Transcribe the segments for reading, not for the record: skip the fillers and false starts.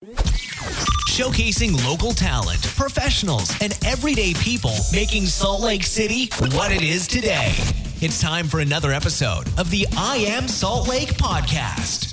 Showcasing local talent, professionals, and everyday people making Salt Lake City what it is today. It's time for another episode of the I Am Salt Lake podcast.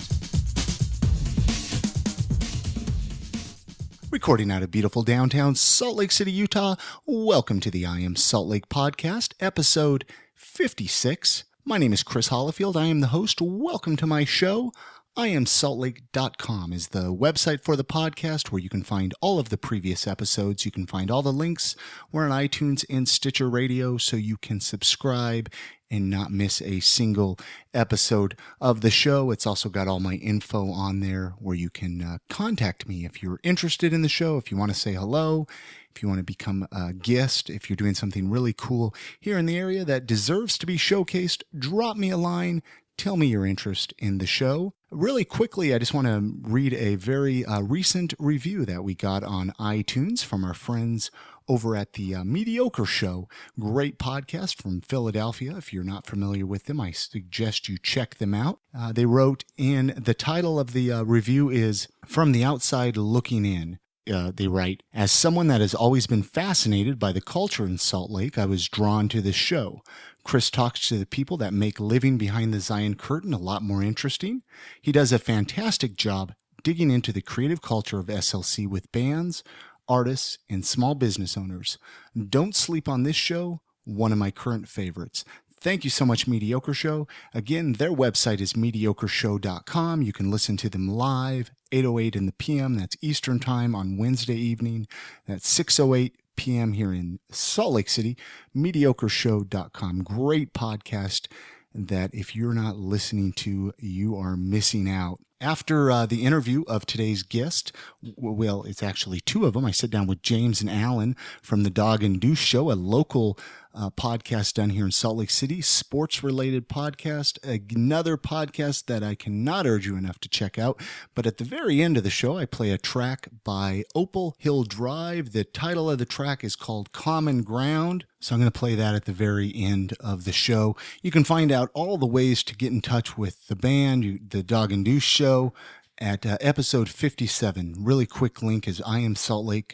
Recording out of beautiful downtown Salt Lake City, Utah, welcome to the I Am Salt Lake podcast, episode 56. My name is Chris Hollifield. I am the host. Welcome to my show. IamSaltLake.com is the website for the podcast where you can find all of the previous episodes. You can find all the links. We're on iTunes and Stitcher Radio, so you can subscribe and not miss a single episode of the show. It's also got all my info on there where you can contact me if you're interested in the show, if you want to say hello, if you want to become a guest, if you're doing something really cool here in the area that deserves to be showcased, drop me a line. Tell me your interest in the show. Really quickly, I just want to read a very recent review that we got on iTunes from our friends over at the Mediocre Show. Great podcast from Philadelphia. If you're not familiar with them, I suggest you check them out. They wrote in, the title of the review is From the Outside Looking In. They write, as someone that has always been fascinated by the culture in Salt Lake, I was drawn to this show. Chris talks to the people that make living behind the Zion Curtain a lot more interesting. He does a fantastic job digging into the creative culture of SLC with bands, artists, and small business owners. Don't sleep on this show, one of my current favorites. Thank you so much, Mediocre Show. Again, their website is mediocreshow.com. You can listen to them live, 8:08 in the p.m. That's Eastern Time on Wednesday evening. That's 6:08 p.m. here in Salt Lake City, mediocreshow.com. Great podcast that if you're not listening to, you are missing out. After the interview of today's guest, well, it's actually two of them. I sit down with James and Alan from the Dog and Deuce Show, a local podcast done here in Salt Lake City, sports-related podcast, another podcast that I cannot urge you enough to check out. But at the very end of the show, I play a track by Opal Hill Drive. The title of the track is called Common Ground. So I'm going to play that at the very end of the show. You can find out all the ways to get in touch with the band, the Dog and Deuce Show, at episode 57. Really quick link is episode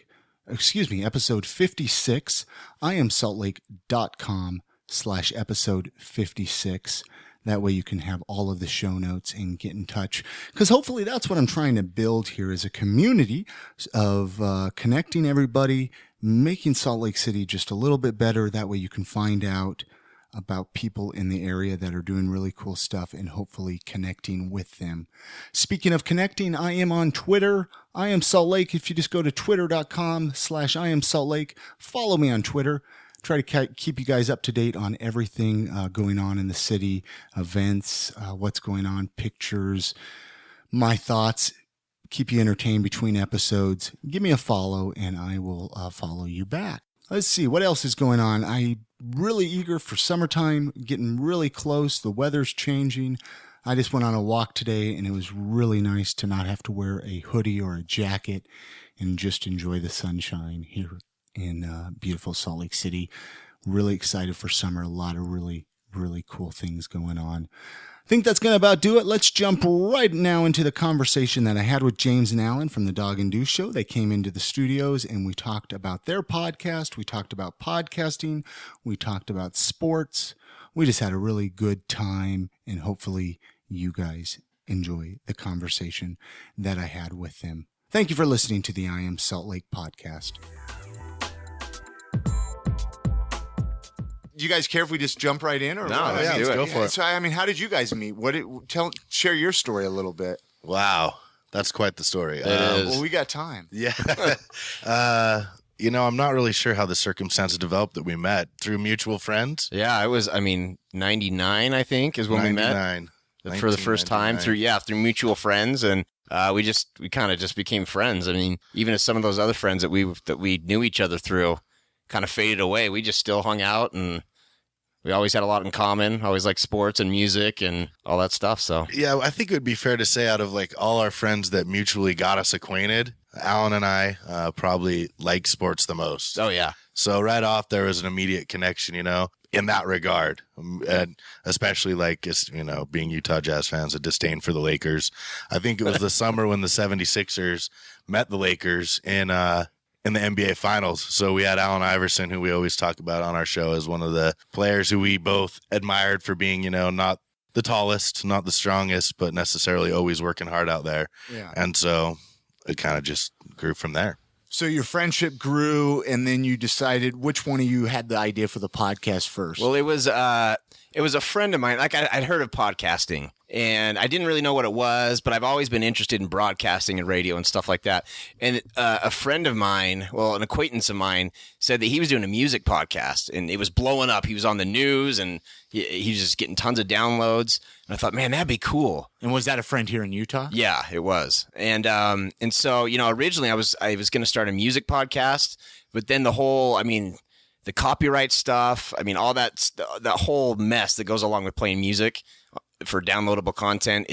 56, IamSaltLake.com/episode 56. That way you can have all of the show notes and get in touch. Because hopefully that's what I'm trying to build here, is a community of connecting everybody, making Salt Lake City just a little bit better. That way you can find out about people in the area that are doing really cool stuff and hopefully connecting with them. Speaking of connecting, I am on Twitter. I am Salt Lake. If you just go to twitter.com/IamSaltLake, follow me on Twitter. Try to keep you guys up to date on everything going on in the city, events, what's going on, pictures, my thoughts. Keep you entertained between episodes. Give me a follow and I will follow you back. Let's see what else is going on. I'm really eager for summertime, getting really close. The weather's changing. I just went on a walk today and it was really nice to not have to wear a hoodie or a jacket and just enjoy the sunshine here in beautiful Salt Lake City. Really excited for summer. A lot of really, really cool things going on. I think that's going to about do it. Let's jump right now into the conversation that I had with James and Alan from the Dog and Deuce Show. They came into the studios and we talked about their podcast. We talked about podcasting. We talked about sports. We just had a really good time, and hopefully you guys enjoy the conversation that I had with them. Thank you for listening to the I Am Salt Lake podcast. Do you guys care if we just jump right in? Or no, let's go for it. So, I mean, how did you guys meet? Share your story a little bit. Wow, that's quite the story. It is. Well, we got time. Yeah. I'm not really sure how the circumstances developed that we met. Through mutual friends? Yeah, it was, 99, I think, is when we met. For the first time through mutual friends. And we kind of just became friends. I mean, even as some of those other friends that we knew each other through kind of faded away, we just still hung out, and we always had a lot in common. Always liked sports and music and all that stuff. So yeah, I think it would be fair to say out of like all our friends that mutually got us acquainted, Alan and I probably like sports the most. Oh yeah. So right off there was an immediate connection, in that regard, and especially being Utah Jazz fans, a disdain for the Lakers. I think it was the summer when the 76ers met the Lakers in the NBA Finals. So we had Allen Iverson, who we always talk about on our show, as one of the players who we both admired for being, not the tallest, not the strongest, but necessarily always working hard out there. Yeah. And so it kind of just grew from there. So your friendship grew, and then you decided which one of you had the idea for the podcast first. Well, it was a friend of mine. Like I'd heard of podcasting, and I didn't really know what it was, but I've always been interested in broadcasting and radio and stuff like that. And a friend of mine, an acquaintance of mine, said that he was doing a music podcast, and it was blowing up. He was on the news, and he was just getting tons of downloads. And I thought, man, that'd be cool. And was that a friend here in Utah? Yeah, it was. And so, originally I was going to start a music podcast, but then the copyright stuff, all that whole mess that goes along with playing music for downloadable content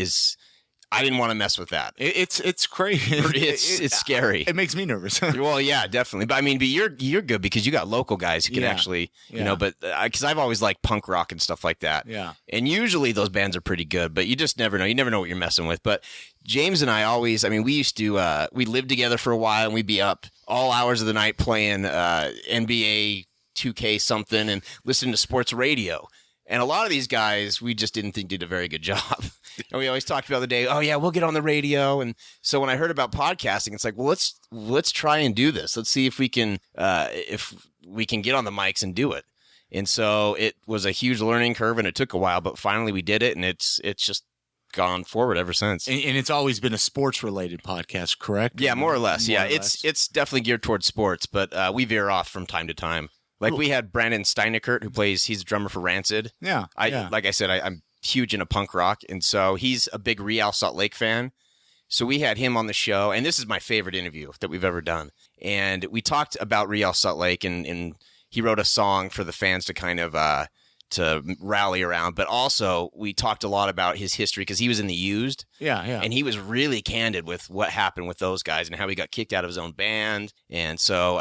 I didn't want to mess with that. It's crazy. It's scary. It makes me nervous. Well, yeah, definitely. But but you're good because you got local guys who can actually, but because I've always liked punk rock and stuff like that. Yeah. And usually those bands are pretty good, but you just never know. You never know what you're messing with. But James and I always, we used to, we lived together for a while, and we'd be up all hours of the night playing NBA 2K something and listening to sports radio. And a lot of these guys, we just didn't think did a very good job. And we always talked about the day, oh yeah, we'll get on the radio. And so when I heard about podcasting, it's like, well, let's try and do this. Let's see if we can get on the mics and do it. And so it was a huge learning curve, and it took a while, but finally we did it, and it's just gone forward ever since. And it's always been a sports related podcast, correct? Yeah, more or less. It's definitely geared towards sports, but we veer off from time to time. Like we had Brandon Steinekert, he's a drummer for Rancid. Yeah. Like I said, I'm huge into punk rock. And so he's a big Real Salt Lake fan. So we had him on the show, and this is my favorite interview that we've ever done. And we talked about Real Salt Lake, and he wrote a song for the fans to kind of, to rally around. But also we talked a lot about his history because he was in the Used. Yeah. And he was really candid with what happened with those guys and how he got kicked out of his own band. And so,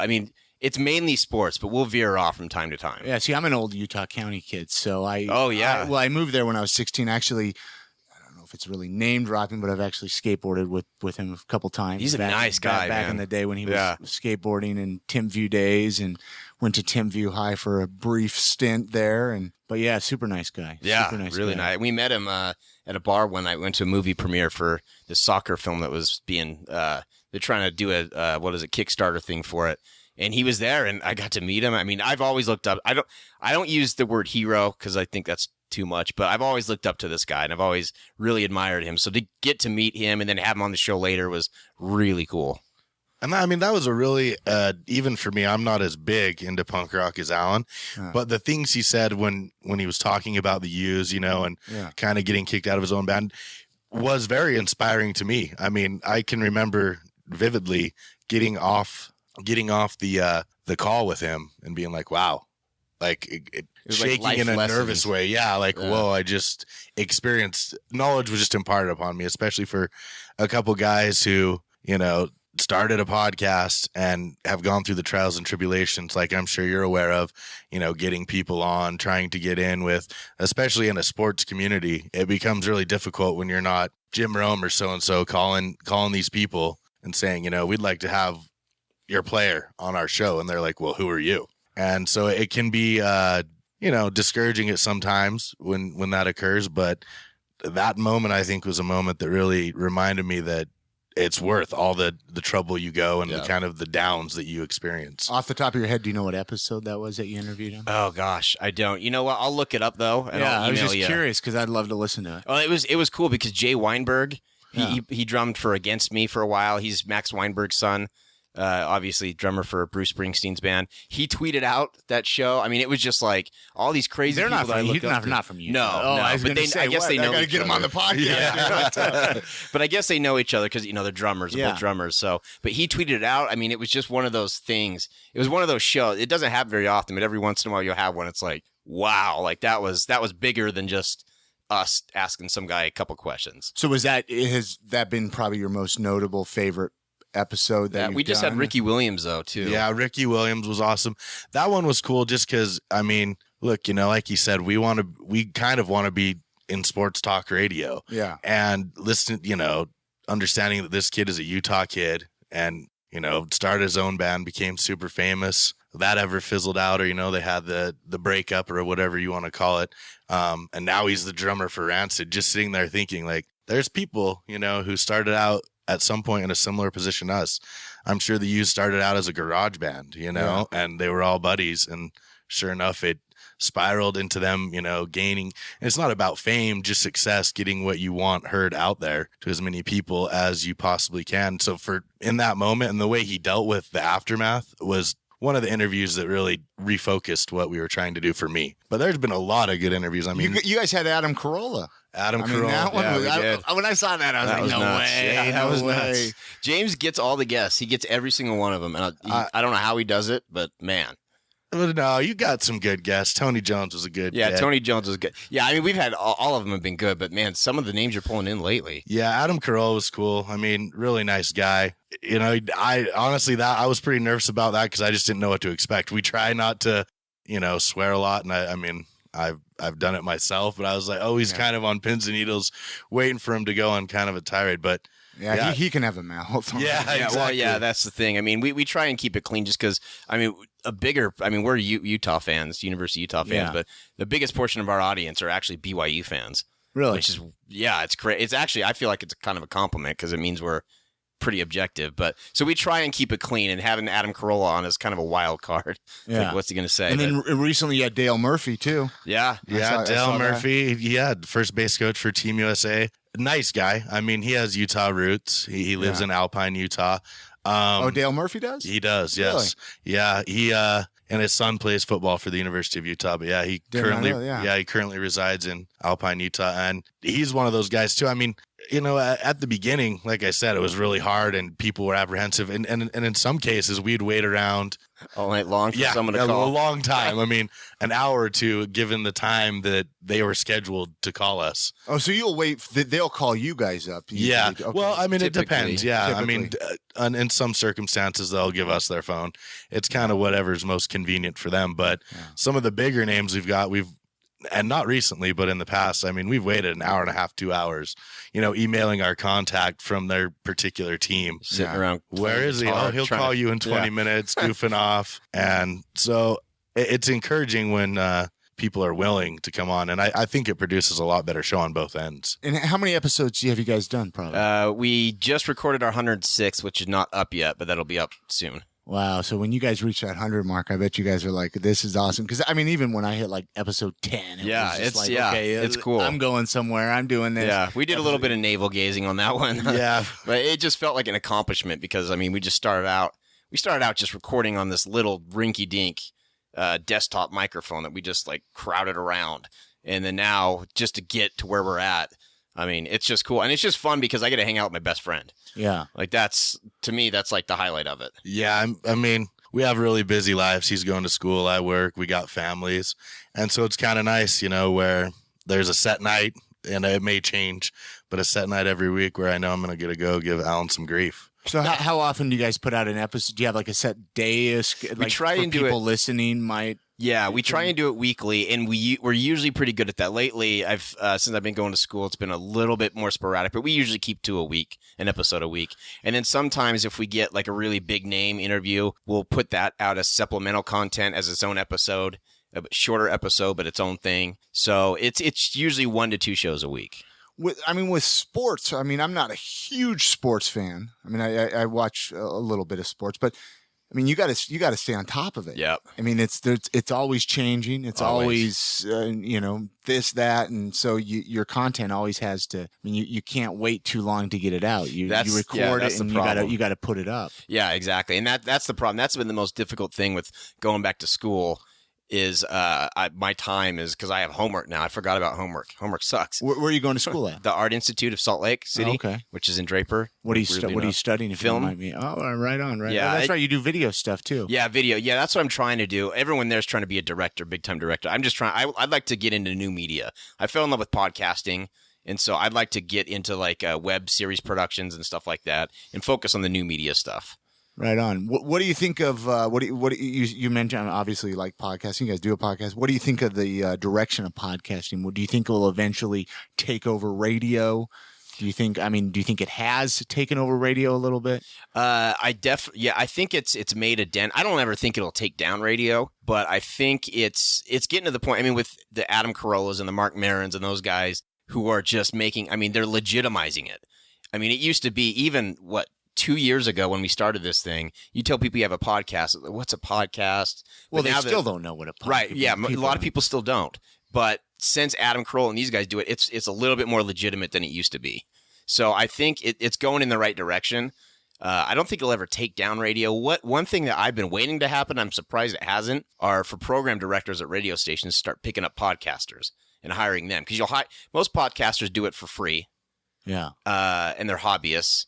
it's mainly sports, but we'll veer off from time to time. Yeah, see, I'm an old Utah County kid, so I moved there when I was 16. Actually, I don't know if it's really name dropping, but I've actually skateboarded with him a couple times. He's a nice guy, back in the day when he was skateboarding in Timview days, and went to Timview High for a brief stint there. But yeah, super nice guy. Yeah, super nice really guy. nice. We met him at a bar one night. Went to a movie premiere for the soccer film that was being. They're trying to do a Kickstarter thing for it. And he was there, and I got to meet him. I've always looked up. I don't use the word hero because I think that's too much, but I've always looked up to this guy, and I've always really admired him. So to get to meet him and then have him on the show later was really cool. And that was a really, even for me, I'm not as big into punk rock as Alan, but the things he said when he was talking about the Used, and kind of getting kicked out of his own band was very inspiring to me. I can remember vividly getting off the call with him and being like, wow, shaking in a nervous way. Yeah. Whoa, I just experienced knowledge was just imparted upon me, especially for a couple guys who, started a podcast and have gone through the trials and tribulations. Like I'm sure you're aware of, getting people on, trying to get in with, especially in a sports community, it becomes really difficult when you're not Jim Rome or so-and-so calling these people and saying, we'd like to have your player on our show. And they're like, well, who are you? And so it can be, discouraging at sometimes when that occurs. But that moment, I think, was a moment that really reminded me that it's worth all the trouble you go and the kind of the downs that you experience. Off the top of your head, do you know what episode that was that you interviewed him? Oh gosh, I don't. You know what? I'll look it up though. And I was just curious because I'd love to listen to it. Well, it was cool because Jay Weinberg, he drummed for Against Me for a while. He's Max Weinberg's son. Obviously drummer for Bruce Springsteen's band. He tweeted out that show. It was just like all these crazy people that I looked up to. Not from you. No. I was going to say, I guess they know. I got to get them on the podcast. But I guess they know each other because they're drummers, both drummers. So, but he tweeted it out. It was just one of those things. It was one of those shows. It doesn't happen very often, but every once in a while you'll have one. It's like, wow, that was bigger than just us asking some guy a couple questions. So has that been probably your most notable favorite episode that we just had Ricky Williams though too. Yeah, Ricky Williams was awesome. That one was cool just because look, like you said, we kind of want to be in sports talk radio. Yeah. And listen, understanding that this kid is a Utah kid and, you know, started his own band, became super famous. That ever fizzled out, or, you know, they had the breakup or whatever you want to call it. And now he's the drummer for Rancid, just sitting there thinking, like, there's people, you know, who started out at some point in a similar position to us. I'm sure the Used started out as a garage band, you know, and they were all buddies. And sure enough, it spiraled into them, you know, gaining. And it's not about fame, just success, getting what you want heard out there to as many people as you possibly can. So for in that moment, and the way he dealt with the aftermath was one of the interviews that really refocused what we were trying to do for me. But there's been a lot of good interviews. I mean, you guys had Adam Carolla. Carolla. That one when I saw that, I was like, no nuts. way. Yeah, that was way. nuts. James gets all the guests. He gets every single one of them. And I don't know how he does it, but man. No, you got some good guests. Tony Jones was a good Yeah, get. Tony Jones was good. Yeah, I mean, we've had all of them have been good, but man, some of the names you're pulling in lately. Yeah, Adam Carolla was cool. I mean, really nice guy. You know, I honestly, I was pretty nervous about that because I just didn't know what to expect. We try not to, you know, swear a lot. And I mean, I've done it myself, but I was like, oh, he's kind of on pins and needles waiting for him to go on kind of a tirade. But yeah, he can have a mouth. Yeah, exactly. Well, yeah, that's the thing. I mean, we try and keep it clean just because, I mean, we're Utah fans, University of Utah fans, but the biggest portion of our audience are actually BYU fans. Really? Which is, it's great. It's actually, I feel like it's kind of a compliment because it means we're pretty objective. But so we try and keep it clean, and having Adam Carolla on is kind of a wild card. Yeah. Like, what's he going to say? And then recently you had Dale Murphy, too. Yeah. Dale Murphy. Yeah, first base coach for Team USA. Nice guy. I mean, he has Utah roots. He lives in Alpine, Utah. Dale Murphy does? He does, yes. Really? Yeah, he and his son plays football for the University of Utah. But yeah, he currently resides in Alpine, Utah, and he's one of those guys too. I mean, you know, at the beginning, like I said, it was really hard and people were apprehensive, and in some cases we'd wait around all night long for someone to call. A long time. I mean, an hour or two, given the time that they were scheduled to call us. Oh, so you'll wait. They'll call you guys up. Yeah. Okay. Well, I mean, Typically. It depends. Yeah. Typically. I mean, in some circumstances, they'll give us their phone. It's kind of whatever's most convenient for them. But some of the bigger names and not recently, but in the past, I mean, we've waited an hour and a half, 2 hours, you know, emailing our contact from their particular team. Sitting around. Where is he? Oh, he'll call you in 20 minutes, goofing off. And so it's encouraging when people are willing to come on. And I think it produces a lot better show on both ends. And how many episodes have you guys done, probably? We just recorded our 106th, which is not up yet, but that'll be up soon. Wow. So when you guys reach that 100 mark, I bet you guys are like, this is awesome. Because, I mean, even when I hit like episode 10, it's cool. I'm going somewhere. I'm doing this. Yeah. We did a little bit of navel gazing on that one. Yeah. But it just felt like an accomplishment because, I mean, we started out just recording on this little rinky dink desktop microphone that we just like crowded around. And then now just to get to where we're at, I mean, it's just cool. And it's just fun because I get to hang out with my best friend. Yeah. Like to me, that's like the highlight of it. Yeah. I mean, we have really busy lives. He's going to school. I work. We got families. And so it's kind of nice, you know, where there's a set night and it may change, but a set night every week where I know I'm going to give Alan some grief. So how often do you guys put out an episode? Do you have like a set day? We try and do it. People listening might. Yeah, we try and do it weekly, and we're usually pretty good at that. Lately, since I've been going to school, it's been a little bit more sporadic, but we usually keep to an episode a week. And then sometimes if we get like a really big name interview, we'll put that out as supplemental content as its own episode, a shorter episode, but its own thing. So it's usually 1 to 2 shows a week. With sports, I mean, I'm not a huge sports fan. I mean, I watch a little bit of sports, but I mean, you got to stay on top of it. Yep. I mean, it's always changing. It's always you know, this, that, and so your content always has to. I mean, you can't wait too long to get it out. You record it and you got to put it up. Yeah, exactly. And that's the problem. That's been the most difficult thing with going back to school. Is my time is because I have homework now. I forgot about homework. Homework sucks. Where are you going to school at? The Art Institute of Salt Lake City, which is in Draper. What are you studying? If Film. You remind me? Oh, right on. Yeah, that's right. You do video stuff too. Yeah, video. Yeah, that's what I'm trying to do. Everyone there's trying to be a director, big time director. I'm just trying. I'd like to get into new media. I fell in love with podcasting. And so I'd like to get into like web series productions and stuff like that and focus on the new media stuff. Right on. What do you think of you mentioned? Obviously, you like podcasting. You guys do a podcast. What do you think of the direction of podcasting? Do you think it will eventually take over radio? Do you think it has taken over radio a little bit? I think it's made a dent. I don't ever think it'll take down radio, but I think it's getting to the point. I mean, with the Adam Carollas and the Mark Marons and those guys who are just making, I mean, they're legitimizing it. I mean, it used to be even 2 years ago when we started this thing, you tell people you have a podcast. What's a podcast? Well, they still don't know what a podcast is. Right. Yeah. A lot of people still don't. But since Adam Carolla and these guys do it, it's a little bit more legitimate than it used to be. So I think it's going in the right direction. I don't think it'll ever take down radio. One thing that I've been waiting to happen, I'm surprised it hasn't, are for program directors at radio stations to start picking up podcasters and hiring them. Because most podcasters do it for free. Yeah. And they're hobbyists.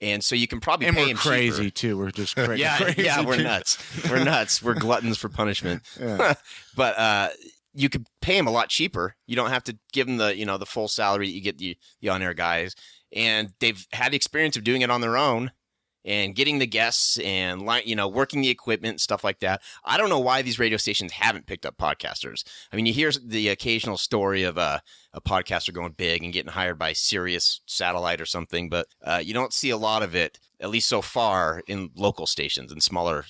And so you can probably pay them cheaper. And we're crazy, too. We're just crazy. Yeah, we're nuts. We're nuts. We're gluttons for punishment. Yeah. But you could pay them a lot cheaper. You don't have to give them the full salary that you get the on-air guys. And they've had the experience of doing it on their own and getting the guests and working the equipment and stuff like that. I don't know why these radio stations haven't picked up podcasters. I mean, you hear the occasional story of a podcaster going big and getting hired by Sirius Satellite or something, but you don't see a lot of it, at least so far, in local stations and smaller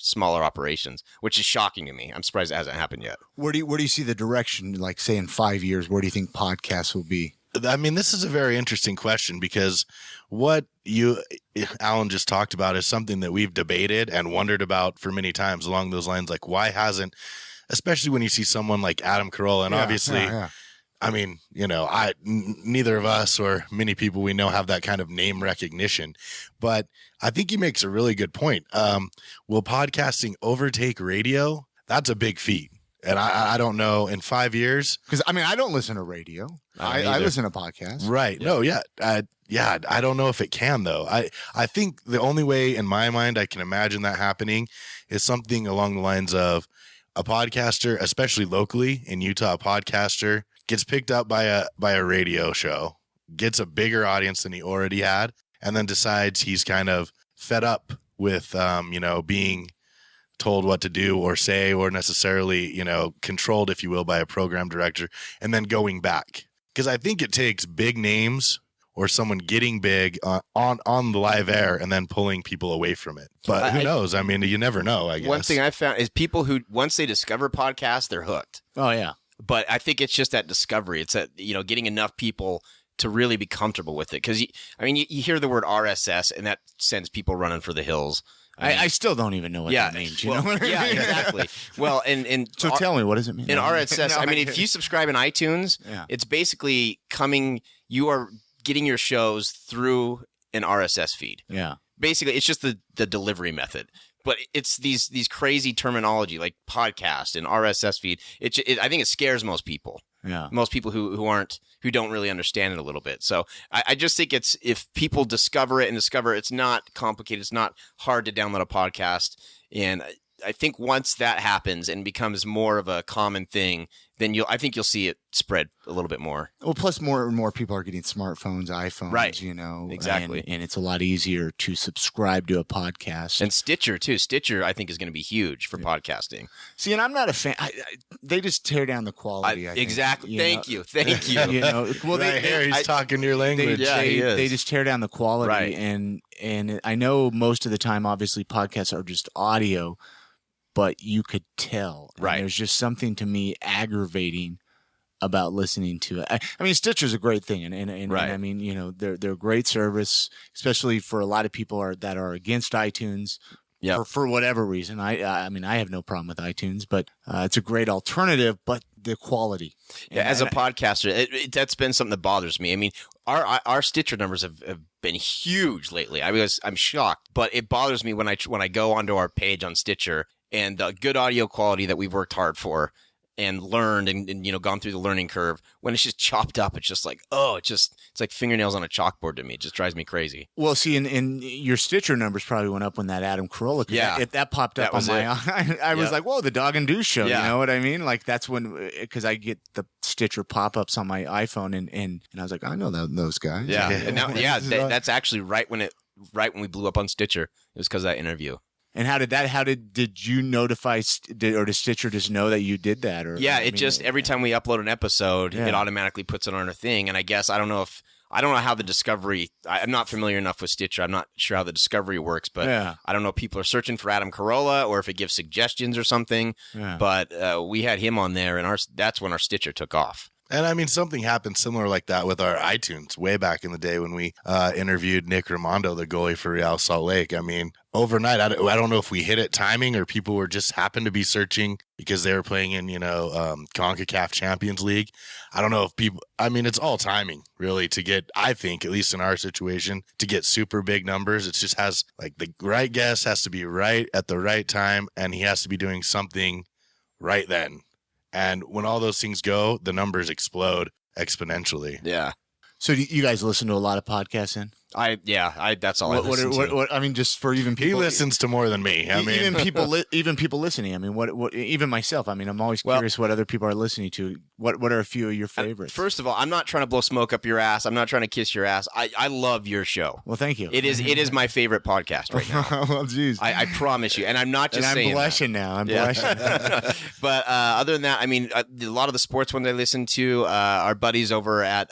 operations, which is shocking to me. I'm surprised it hasn't happened yet. Where do you see the direction, like say in 5 years, where do you think podcasts will be? I mean, this is a very interesting question because what Alan just talked about is something that we've debated and wondered about for many times along those lines. Like, why hasn't, especially when you see someone like Adam Carolla, and obviously, I mean, neither of us or many people we know have that kind of name recognition, but I think he makes a really good point. Will podcasting overtake radio? That's a big feat. And I don't know in 5 years. Because, I mean, I don't listen to radio. I listen to podcasts. Right. Yeah. No, yeah. I don't know if it can, though. I think the only way in my mind I can imagine that happening is something along the lines of a podcaster, especially locally in Utah, a podcaster gets picked up by a radio show, gets a bigger audience than he already had, and then decides he's kind of fed up with, being told what to do or say, or necessarily, controlled, if you will, by a program director, and then going back. Because I think it takes big names or someone getting big on the live air and then pulling people away from it. But who knows? I mean, you never know, I guess. One thing I found is people who, once they discover podcasts, they're hooked. Oh, yeah. But I think it's just that discovery. It's that, getting enough people to really be comfortable with it. Because, you hear the word RSS, and that sends people running for the hills. I still don't even know what that means. You know what I mean? Yeah, exactly. Well, and so tell me, what does it mean? In RSS, I mean, if you subscribe in iTunes, it's basically you are getting your shows through an RSS feed. Yeah. Basically, it's just the delivery method. But it's these crazy terminology like podcast and RSS feed. I think it scares most people. Yeah. Most people who don't really understand it a little bit. So I just think if people discover it it's not complicated. It's not hard to download a podcast. And I think once that happens and becomes more of a common thing, then I think you'll see it spread a little bit more. Well, plus more and more people are getting smartphones, iPhones, right? Exactly. And it's a lot easier to subscribe to a podcast. And Stitcher too. Stitcher, I think, is going to be huge for podcasting. See, and I'm not a fan. They just tear down the quality. Exactly. Thank you. Well, he's talking your language. They just tear down the quality, right. And I know most of the time, obviously, podcasts are just audio. But you could tell. Right. There's just something to me aggravating about listening to it. I mean, Stitcher's a great thing, and right. I mean, they're a great service, especially for a lot of people that are against iTunes. Yeah. For whatever reason. I mean, I have no problem with iTunes, but it's a great alternative. But the quality. Yeah, as a podcaster, that's been something that bothers me. I mean, our Stitcher numbers have been huge lately. I'm shocked, but it bothers me when I go onto our page on Stitcher. And the good audio quality that we've worked hard for and learned and gone through the learning curve, when it's just chopped up, it's just like, it's like fingernails on a chalkboard to me. It just drives me crazy. Well, see, and your Stitcher numbers probably went up when that Adam Carolla. Yeah. If that popped up on my, I was like, whoa, the Dog and Deuce Show. Yeah. You know what I mean? Like that's when, because I get the Stitcher pop-ups on my iPhone and I was like, I know those guys. Yeah. And now, that's actually right when we blew up on Stitcher. It was because of that interview. And did you notify, or did Stitcher just know that you did that? Or every time we upload an episode, it automatically puts it on a thing. And I guess, I don't know if I don't know how the discovery. I'm not familiar enough with Stitcher. I'm not sure how the discovery works, but I don't know if people are searching for Adam Carolla or if it gives suggestions or something. Yeah. But we had him on there, and that's when our Stitcher took off. And I mean, something happened similar like that with our iTunes way back in the day when we interviewed Nick Raimondo, the goalie for Real Salt Lake. I mean, overnight, I don't know if we hit it timing or people were just happened to be searching because they were playing in, CONCACAF Champions League. I don't know if people, I mean, it's all timing really to get, I think, at least in our situation, to get super big numbers. It just has like the right guest has to be right at the right time and he has to be doing something right then. And when all those things go, the numbers explode exponentially. Yeah. So do you guys listen to a lot of podcasts then? That's all I listen to. I mean, just for even people. He listens to more than me. I mean, even people listening. I mean, what even myself. I mean, I'm always curious what other people are listening to. What are a few of your favorites? First of all, I'm not trying to blow smoke up your ass. I'm not trying to kiss your ass. I love your show. Well, thank you. It is my favorite podcast right now. Well, geez. I promise you, and I'm not just saying. I'm blushing now. I'm blushing. But other than that, I mean, a lot of the sports ones I listen to, our buddies over at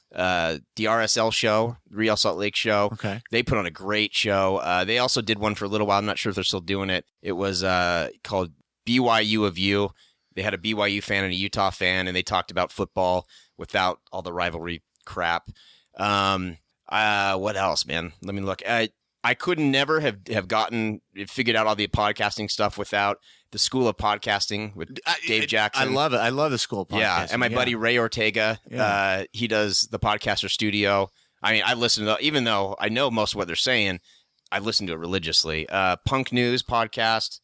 the RSL show, Real Salt Lake show. Okay. They put on a great show. They also did one for a little while. I'm not sure if they're still doing it. It was called BYU of You. They had a BYU fan and a Utah fan, and they talked about football without all the rivalry crap. What else, man? Let me look. I could never have figured out all the podcasting stuff without the School of Podcasting with Dave Jackson. I love it. I love the School of Podcasting. Yeah, and my buddy Ray Ortega, he does the Podcaster Studio. I mean, I listen to, even though I know most of what they're saying, I listen to it religiously. Punk News podcast.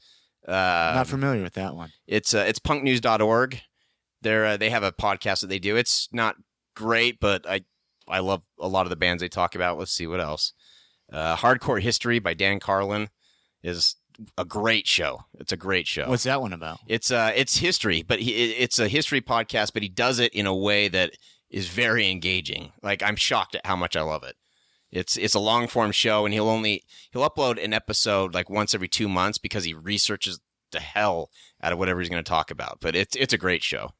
Not familiar with that one. It's punknews.org. They have a podcast that they do. It's not great, but I love a lot of the bands they talk about. Let's see what else. Hardcore History by Dan Carlin is a great show. It's a great show. What's that one about? It's history, but it's a history podcast, but he does it in a way that is very engaging. Like, I'm shocked at how much I love it. It's a long form show, and he'll upload an episode like once every 2 months because he researches the hell out of whatever he's going to talk about. But it's a great show.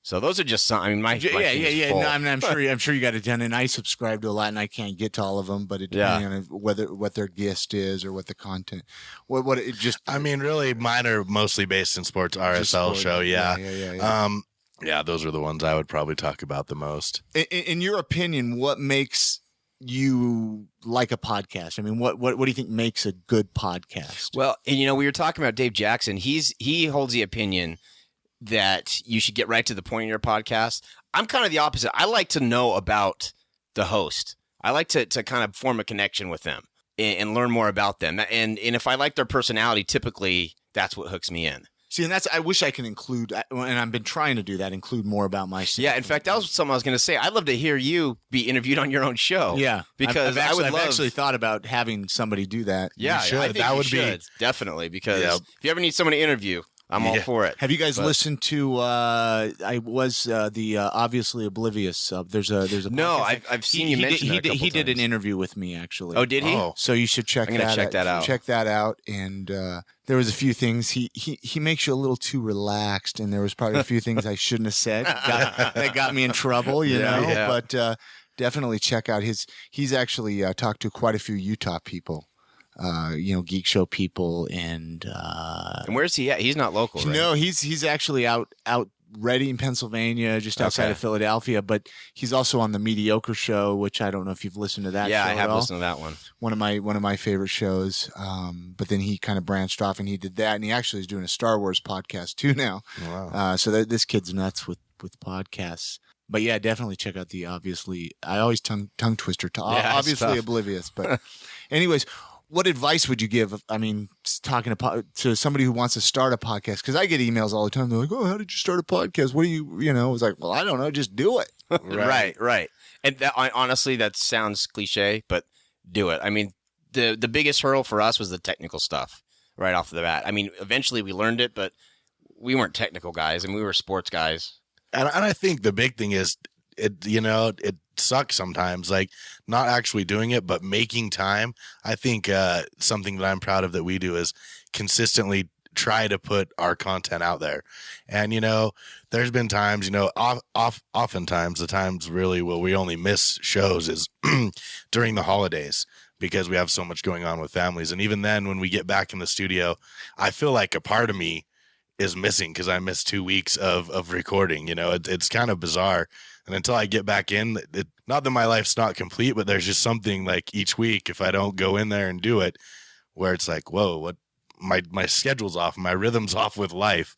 So those are just some. I mean, my No, I'm sure you got it done, and I subscribe to a lot, and I can't get to all of them, but it depending on what their guest is or what the content. What it just. I mean, really, mine are mostly based in sports. RSL show, yeah. Those are the ones I would probably talk about the most. In your opinion, what makes you like a podcast? I mean, what do you think makes a good podcast? Well, and we were talking about Dave Jackson. He holds the opinion that you should get right to the point in your podcast. I'm kind of the opposite. I like to know about the host. I like to kind of form a connection with them and learn more about them. And if I like their personality, typically that's what hooks me in. See, and I wish I can include, and I've been trying to do that, include more about myself. Yeah, in fact, that was something I was going to say. I'd love to hear you be interviewed on your own show. Yeah, because I've actually thought about having somebody do that. Yeah, I think that would be definitely, because if you ever need someone to interview, I'm all for it. Have you guys listened to? I was the Obviously Oblivious. There's a no. I've seen you mention it. He did an interview with me actually. Oh, did he? So you should check that out. Check that out. And there was a few things he makes you a little too relaxed, and there was probably a few things I shouldn't have said that got me in trouble. You know, but definitely check out he's actually talked to quite a few Utah people. Geek Show people, and where's he at? He's not local, right? No, he's actually out Reading, Pennsylvania, just outside of Philadelphia. But he's also on the Mediocre Show, which I don't know if you've listened to that. Yeah, show I have listened to that one. One of my favorite shows. But then he kind of branched off and he did that, and he actually is doing a Star Wars podcast too now. Wow. So this kid's nuts with podcasts. But yeah, definitely check out the Obviously. I always tongue twister. Obviously Oblivious, but anyways. What advice would you give? I mean, talking to somebody who wants to start a podcast, because I get emails all the time. They're like, "Oh, how did you start a podcast? What do you?" It's like, well, I don't know, just do it. Right. And honestly, that sounds cliche, but do it. I mean, the biggest hurdle for us was the technical stuff right off the bat. I mean, eventually we learned it, but we weren't technical guys, and we were sports guys. And I think the big thing is it sucks sometimes, like not actually doing it, but making time. I think something that I'm proud of that we do is consistently try to put our content out there. And, there's been times, oftentimes the times really where we only miss shows is during the holidays because we have so much going on with families. And even then, when we get back in the studio, I feel like a part of me is missing because I missed 2 weeks of recording. It's kind of bizarre. And until I get back in, not that my life's not complete, but there's just something like each week, if I don't go in there and do it, where it's like, whoa, what? My schedule's off, my rhythm's off with life.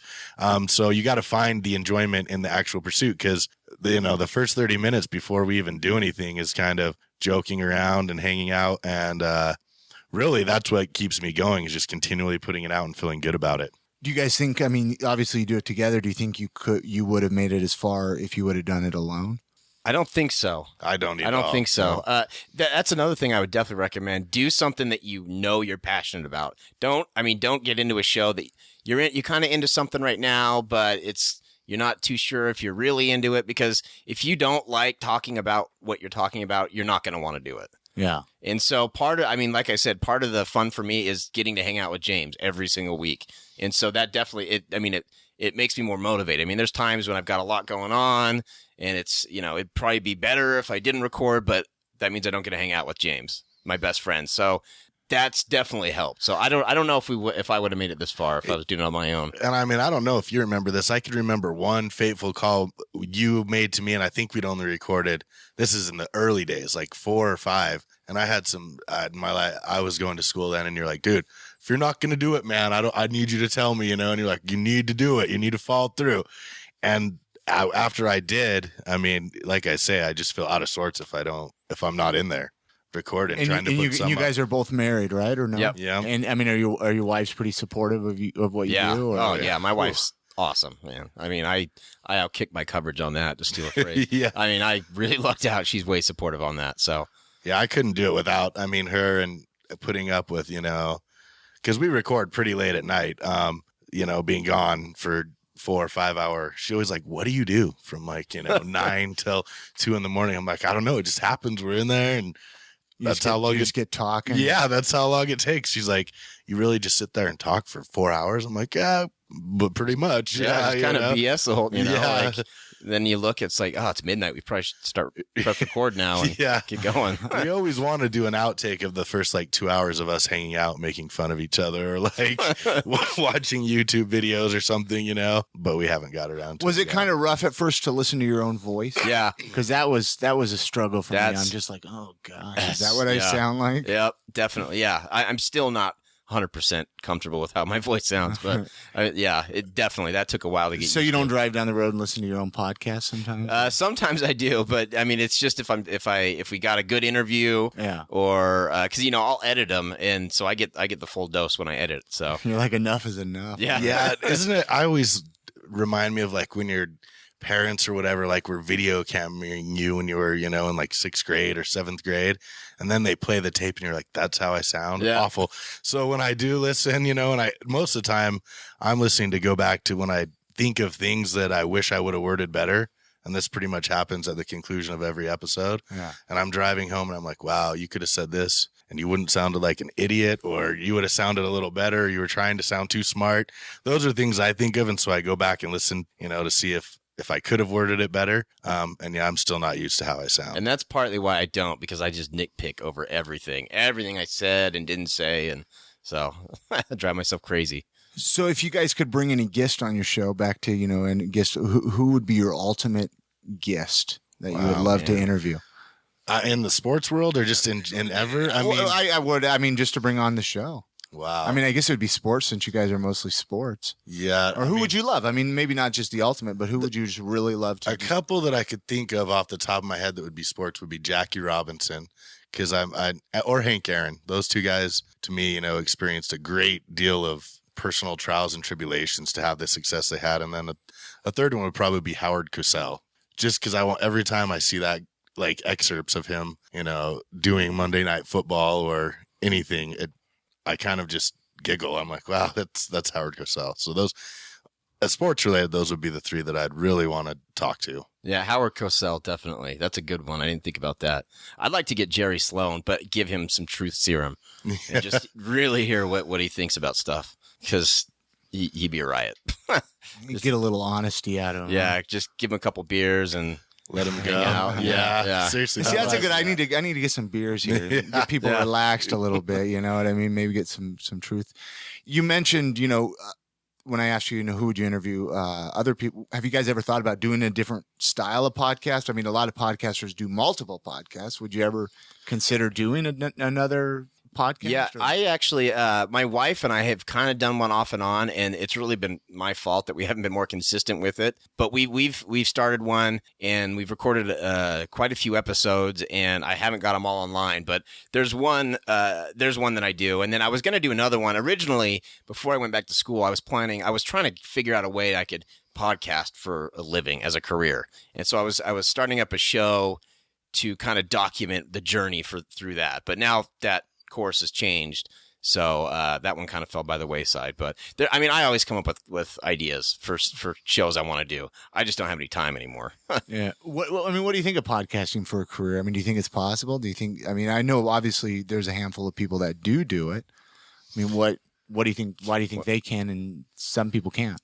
So you got to find the enjoyment in the actual pursuit, because the first 30 minutes before we even do anything is kind of joking around and hanging out. And really that's what keeps me going, is just continually putting it out and feeling good about it. Do you guys think, obviously you do it together. Do you think you would have made it as far if you would have done it alone? I don't think so. I don't think so. That's another thing I would definitely recommend. Do something that you're passionate about. Don't get into a show that you're kind of into something right now, but you're not too sure if you're really into it, because if you don't like talking about what you're talking about, you're not going to want to do it. Yeah. And so like I said, part of the fun for me is getting to hang out with James every single week. And so that definitely, it makes me more motivated. There's times when I've got a lot going on, and it'd probably be better if I didn't record, but that means I don't get to hang out with James, my best friend. So that's definitely helped. So I don't know if I would have made it this far if I was doing it on my own. And I don't know if you remember this. I can remember one fateful call you made to me, and I think we'd only recorded, this is in the early days, like 4 or 5. And I had some, I was going to school then, and you're like, dude, if you're not going to do it, man, I need you to tell me, and you're like, you need to do it. You need to follow through. And after I did, like I say, I just feel out of sorts if I'm not in there recording, trying to put something. You guys are both married, right? Or no? Yep. Yeah. And are your wives pretty supportive of what you do? Or? Oh yeah, my wife's awesome, man. I outkicked my coverage on that to steal a phrase. Yeah. I really lucked out. She's way supportive on that. So yeah, I couldn't do it without, her, and putting up with, because we record pretty late at night, being gone for 4 or 5 hours. She always like, what do you do from 9 till 2 in the morning? I'm like, I don't know. It just happens. We're in there, and that's how long you just get talking. Yeah, that's how long it takes. She's like, you really just sit there and talk for 4 hours? I'm like, yeah, but pretty much. Yeah, it's kind of BS the whole, Yeah. Then you look, it's like, oh, it's midnight. We probably should press record now and get going. We always want to do an outtake of the first 2 hours of us hanging out, making fun of each other, or watching YouTube videos or something, but we haven't got around to it. Was it kind of rough at first to listen to your own voice? Yeah. Because that was a struggle for me. I'm just like, oh gosh, is that what I sound like? Yep, definitely. Yeah. I'm still not 100% comfortable with how my voice sounds, but it definitely, that took a while to get. So you don't drive down the road and listen to your own podcast sometimes? Sometimes I do, but it's just if we got a good interview, or because I'll edit them, and so I get the full dose when I edit. So you're like, enough is enough. Yeah, isn't it? I always remind me of when your parents or whatever were video cameraing you when you were in 6th grade or 7th grade, and then they play the tape and you're like, that's how I sound. Awful. So when I do listen, and most of the time I'm listening to go back to when I think of things that I wish I would have worded better, and this pretty much happens at the conclusion of every episode. And I'm driving home and I'm like, wow, you could have said this and you wouldn't sounded like an idiot, or you would have sounded a little better. You were trying to sound too smart. Those are things I think of, and so I go back and listen to see if I could have worded it better. I'm still not used to how I sound. And that's partly why I don't, because I just nitpick over everything I said and didn't say. And so I drive myself crazy. So if you guys could bring any guest on your show back to, and guest, who would be your ultimate guest that you would love to interview? In the sports world, or just in ever? I would, just to bring on the show. Wow. I guess it would be sports, since you guys are mostly sports. Yeah. Or who would you love? Maybe not just the ultimate, but who would you just really love to? A couple that I could think of off the top of my head that would be sports would be Jackie Robinson, because or Hank Aaron. Those two guys, to me, experienced a great deal of personal trials and tribulations to have the success they had. And then a third one would probably be Howard Cosell, just because every time I see that, excerpts of him, doing Monday Night Football or anything, I kind of just giggle. I'm like, wow, that's Howard Cosell. So those, as sports related, those would be the 3 that I'd really want to talk to. Yeah, Howard Cosell, definitely. That's a good one. I didn't think about that. I'd like to get Jerry Sloan, but give him some truth serum and just really hear what he thinks about stuff. Because he'd be a riot. You get a little honesty out of him. Yeah, just give him a couple beers and let him go. Out. Yeah. Seriously. See, that's a good. I need to get some beers here. Get people relaxed a little bit. You know what I mean? Maybe get some truth. You mentioned, when I asked you, who would you interview? Other people. Have you guys ever thought about doing a different style of podcast? I mean, a lot of podcasters do multiple podcasts. Would you ever consider doing another podcast? Yeah, I actually, my wife and I have kind of done one off and on, and it's really been my fault that we haven't been more consistent with it. But we've started one, and we've recorded quite a few episodes, and I haven't got them all online. But there's one that I do, and then I was going to do another one originally before I went back to school. I was trying to figure out a way I could podcast for a living as a career, and so I was starting up a show to kind of document the journey through that. But now that course has changed, so that one kind of fell by the wayside. But I always come up with ideas for shows I want to do. I just don't have any time anymore. Yeah. What do you think of podcasting for a career? I mean, do you think it's possible? Do you think? I mean, I know obviously there's a handful of people that do it. I mean, what do you think? Why do you think they can and some people can't?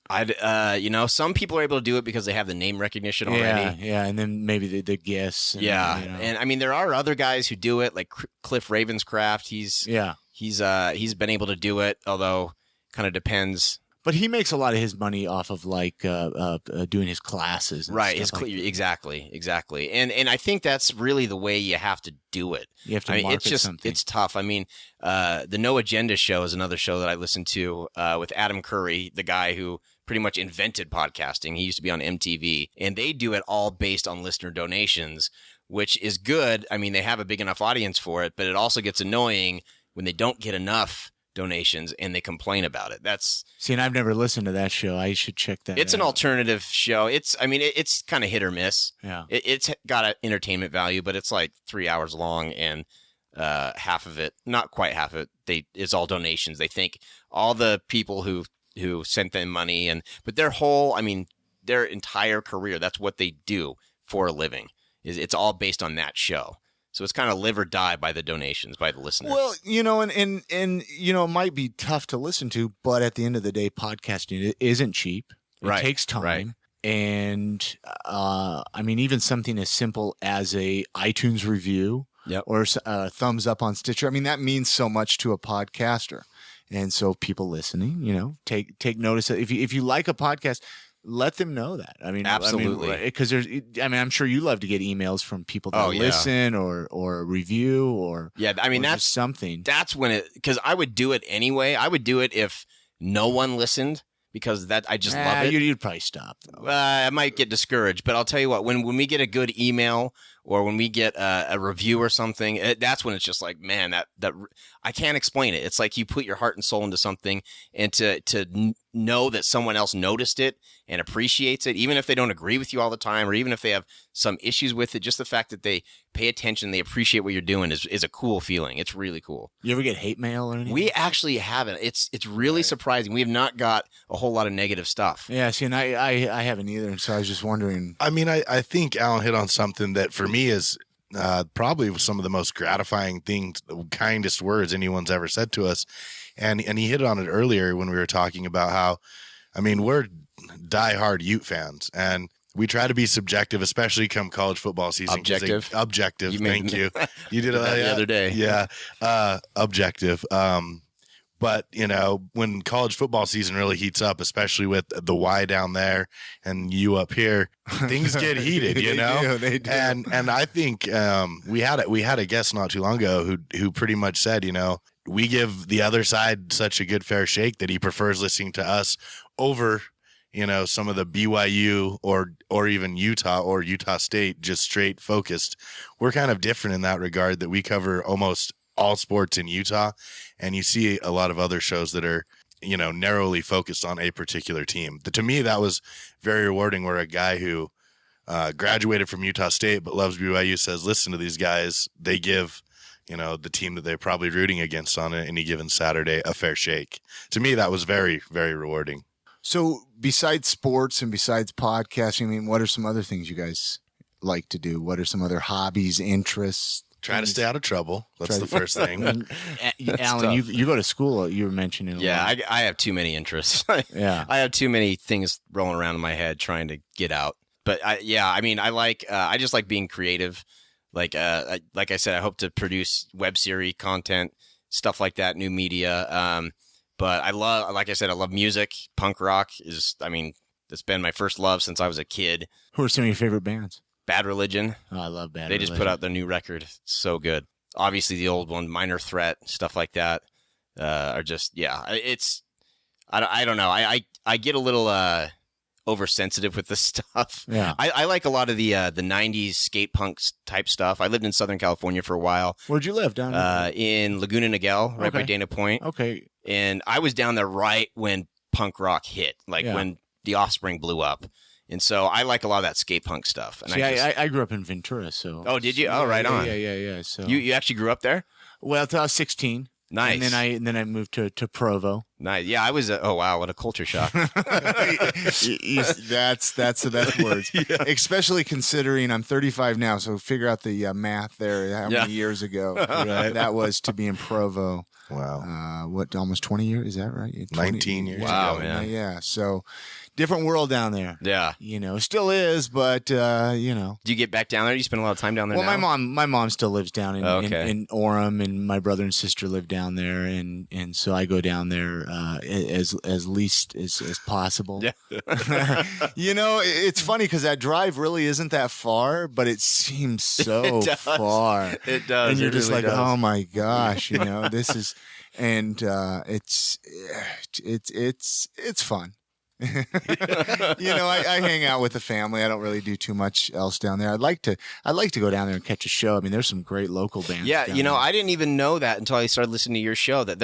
Some people are able to do it because they have the name recognition already. Yeah, and then maybe the guests. And I mean, there are other guys who do it, like Cliff Ravenscraft. He's been able to do it, although kind of depends. But he makes a lot of his money off of doing his classes, and right? Exactly. And I think that's really the way you have to do it. You have to market something. It's tough. I mean, the No Agenda Show is another show that I listen to with Adam Curry, the guy who pretty much invented podcasting. He used to be on MTV, and they do it all based on listener donations, which is good. I mean, they have a big enough audience for it, but it also gets annoying when they don't get enough donations and they complain about it. And I've never listened to that show. I should check that. It's an alternative show. It's kind of hit or miss. Yeah. It's got an entertainment value, but it's like 3 hours long, and half of it, not quite half of it, it's all donations. They thank all the people who sent them money, but their entire career, that's what they do for a living. It's all based on that show. So it's kind of live or die by the donations, by the listeners. Well, and it might be tough to listen to, but at the end of the day, podcasting isn't cheap. It takes time. Right. And even something as simple as a iTunes review or a thumbs up on Stitcher, that means so much to a podcaster. And so people listening, take notice. If you like a podcast, let them know that. Absolutely. Because I'm sure you love to get emails from people that listen or review or that's something. That's when because I would do it anyway. I would do it if no one listened, because I just love it. You'd probably stop though. I might get discouraged, but I'll tell you what, when we get a good email or when we get a review or something, that's when it's just like, man, that I can't explain it. It's like you put your heart and soul into something, and to know that someone else noticed it and appreciates it, even if they don't agree with you all the time, or even if they have some issues with it, just the fact that they pay attention, they appreciate what you're doing is a cool feeling. It's really cool. You ever get hate mail or anything? We actually haven't. It's really surprising. We have not got a whole lot of negative stuff. Yeah, see, and I haven't either, and so I was just wondering. I think Alan hit on something that for me is probably some of the most gratifying things, the kindest words anyone's ever said to us. And he hit on it earlier when we were talking about how, we're diehard Ute fans, and we try to be subjective, especially come college football season. Objective. Thank you. You did that the other day. Yeah. Objective. But, when college football season really heats up, especially with the Y down there and you up here, things get heated, They do. And I think we had a guest not too long ago who pretty much said, we give the other side such a good fair shake that he prefers listening to us over, some of the BYU or even Utah or Utah State, just straight focused. We're kind of different in that regard, that we cover almost all sports in Utah, and you see a lot of other shows that are, narrowly focused on a particular team. To me, that was very rewarding, where a guy who graduated from Utah State but loves BYU says, listen to these guys, they give, the team that they're probably rooting against on any given Saturday a fair shake. To me, that was very, very rewarding. So besides sports and besides podcasting, what are some other things you guys like to do? What are some other hobbies, interests? Try to stay out of trouble. That's the first thing. Alan, you go to school. You were mentioning. I have too many interests. Yeah, I have too many things rolling around in my head trying to get out. But I just like being creative. Like I said, I hope to produce web series content, stuff like that, new media. But I love music. Punk rock it's been my first love since I was a kid. Who are some of your favorite bands? Bad Religion. Oh, I love Bad They Religion. just put out their new record. So good. Obviously, the old one, Minor Threat, stuff like that, are just, it's, I don't know. I get a little oversensitive with this stuff. Yeah. I like a lot of the 90s skate punk type stuff. I lived in Southern California for a while. Where'd you live? Down in Laguna Niguel, right by Dana Point. Okay. And I was down there right when punk rock hit, when The Offspring blew up. And so I like a lot of that skate punk stuff. And I grew up in Ventura, so. Oh, did you? Oh, right on. Yeah. So you actually grew up there? Well, until I was 16. Nice. And then I moved to Provo. Nice. Yeah, I was. Oh wow, what a culture shock. That's words. Yeah. Especially considering I'm 35 now, so figure out the math there. How many years ago that was to be in Provo? Wow. Almost 20 years? Is that right? 19 years wow, ago. Man. Yeah. So different world down there. Yeah. Still is, but Do you get back down there? Do you spend a lot of time down there now? My mom still lives down in Orem, and my brother and sister live down there, and so I go down there as least as possible. Yeah. It's funny because that drive really isn't that far, but it seems so far. It does. And you're just really like, does. oh my gosh, this is, and it's fun. I hang out with the family. I don't really do too much else down there. I'd like to go down there and catch a show. I mean, there's some great local bands. Yeah, down there. I didn't even know that until I started listening to your show. That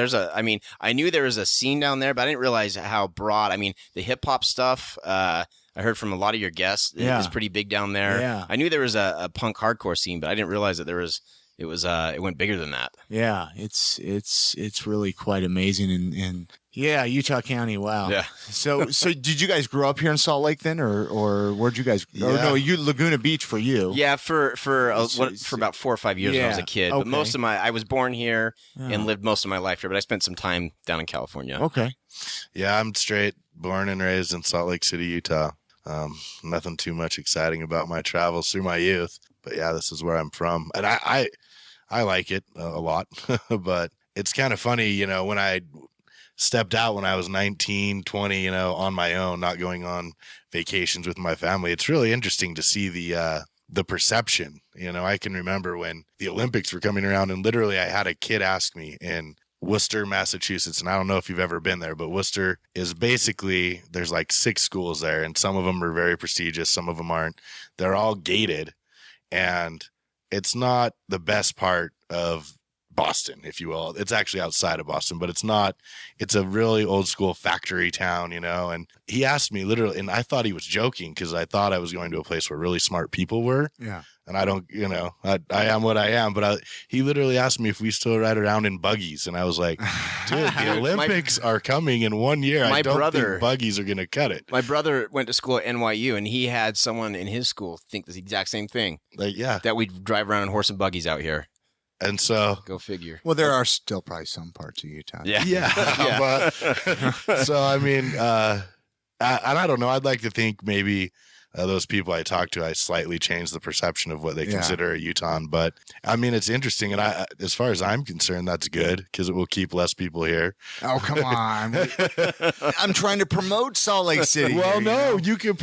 I knew there was a scene down there, but I didn't realize how broad. I mean, the hip hop stuff. I heard from a lot of your guests. It was pretty big down there. Yeah. I knew there was a punk hardcore scene, but I didn't realize that it went bigger than that. Yeah, it's really quite amazing, and Utah County. Wow. Yeah. So did you guys grow up here in Salt Lake then, or where'd you guys? Yeah. Or no, Laguna Beach for you. Yeah, for about 4 or 5 years when I was a kid. Okay. But I was born here and lived most of my life here, but I spent some time down in California. Okay. Yeah, I'm straight born and raised in Salt Lake City, Utah. Nothing too much exciting about my travels through my youth, but yeah, this is where I'm from, and I like it a lot. But it's kind of funny, when I stepped out when I was 19, 20, on my own, not going on vacations with my family. It's really interesting to see the perception. I can remember when the Olympics were coming around, and literally I had a kid ask me in Worcester, Massachusetts, and I don't know if you've ever been there, but Worcester is basically, there's like 6 schools there, and some of them are very prestigious, some of them aren't. They're all gated, and it's not the best part of Boston, if you will. It's actually outside of Boston, but it's a really old school factory town, and he asked me literally, and I thought he was joking because I thought I was going to a place where really smart people were. Yeah. And I don't, I am what I am, but he literally asked me if we still ride around in buggies. And I was like, dude, the Olympics are coming in 1 year. I don't think buggies are going to cut it. My brother went to school at NYU, and he had someone in his school think the exact same thing. That we'd drive around in horse and buggies out here. And so, go figure. Well, there are still probably some parts of Utah. Yeah. But, so, I mean, and I don't know. I'd like to think maybe those people I talk to, I slightly changed the perception of what they consider a Utahn. But I mean, it's interesting. And as far as I'm concerned, that's good because it will keep less people here. Oh, come on. I'm trying to promote Salt Lake City. Well, you can,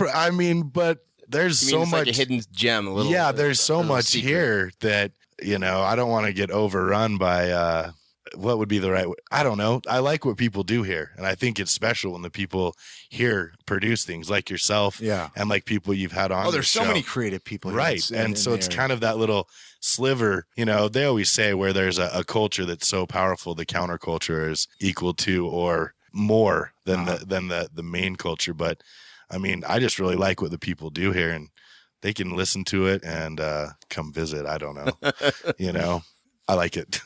but there's so much. Like a hidden gem. There's so much here that, I don't want to get overrun by what would be the right way. I don't know. I like what people do here. And I think it's special when the people here produce things like yourself and like people you've had on. Oh, there's so many creative people here. Right. And so it's kind of that little sliver, they always say where there's a culture that's so powerful, the counterculture is equal to or more than the main culture. But I mean, I just really like what the people do here, and they can listen to it and come visit. I don't know. I like it.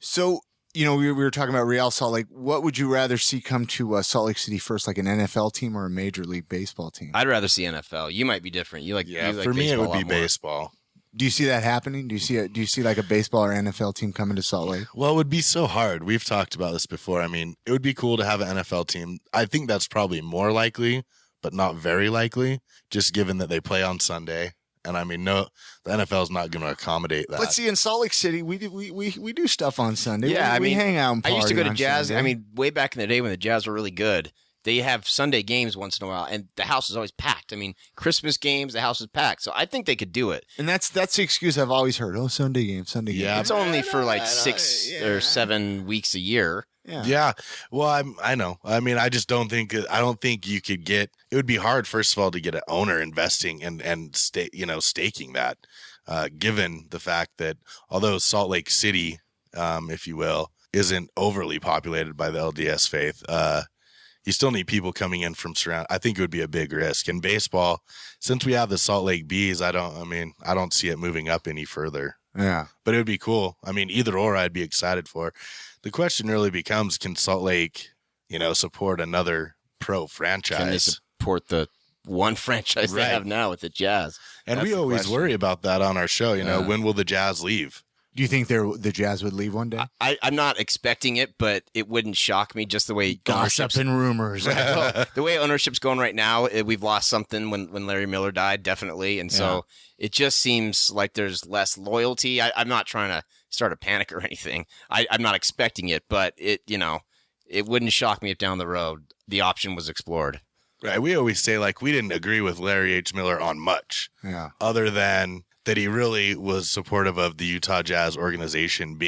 So, we were talking about Real Salt Lake. What would you rather see come to Salt Lake City first, like an NFL team or a Major League Baseball team? I'd rather see NFL. You might be different. For me, it would be baseball. Do you see that happening? Do you see like a baseball or NFL team coming to Salt Lake? Well, it would be so hard. We've talked about this before. I mean, it would be cool to have an NFL team. I think that's probably more likely, but not very likely, just given that they play on Sunday. And I mean, no, the NFL is not going to accommodate that. But see, in Salt Lake City, we do stuff on Sunday. Yeah, we hang out and party. I used to go to Jazz. Sunday. I mean, way back in the day when the Jazz were really good, they have Sunday games once in a while, and the house is always packed. I mean, Christmas games, the house is packed. So I think they could do it. And that's the excuse I've always heard. Oh, Sunday game. Yeah, it's only for like 6 or 7 weeks a year. Yeah. Well, I know. I mean, I just don't think you could get. It would be hard, first of all, to get an owner investing and staking that, given the fact that although Salt Lake City, if you will, isn't overly populated by the LDS faith, you still need people coming in from surround. I think it would be a big risk in baseball. Since we have the Salt Lake Bees, I don't see it moving up any further. Yeah, but it would be cool. I mean, either or, I'd be excited for. The question really becomes: can Salt Lake, support another pro franchise? Can they support the one franchise they have now with the Jazz? And we always worry about that on our show. When will the Jazz leave? Do you think the Jazz would leave one day? I'm not expecting it, but it wouldn't shock me just the way gossip and rumors. The way ownership's going right now, we've lost something when Larry Miller died, definitely. And so it just seems like there's less loyalty. I'm not trying to start a panic or anything. I'm not expecting it, but it wouldn't shock me if down the road the option was explored. Right. We always say we didn't agree with Larry H. Miller on much other than that he really was supportive of the Utah Jazz organization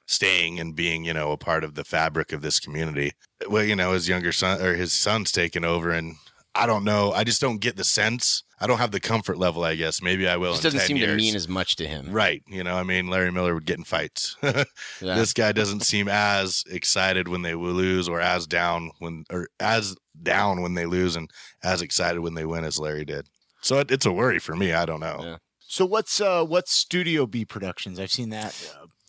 staying and being, a part of the fabric of this community. Well, his younger son or his son's taken over, and I don't know. I just don't get the sense. I don't have the comfort level, I guess. Maybe I will. It doesn't seem to mean as much to him. Right. Larry Miller would get in fights. This guy doesn't seem as excited when they lose or as down when they lose and as excited when they win as Larry did. So it's a worry for me. I don't know. Yeah. So what's Studio B Productions? I've seen that.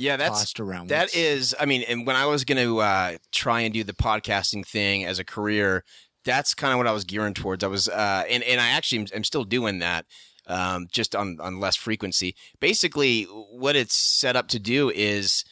Tossed around. That is, and when I was going to try and do the podcasting thing as a career, that's kind of what I was gearing towards. I was, and I actually am still doing that, just on less frequency. Basically, what it's set up to do is,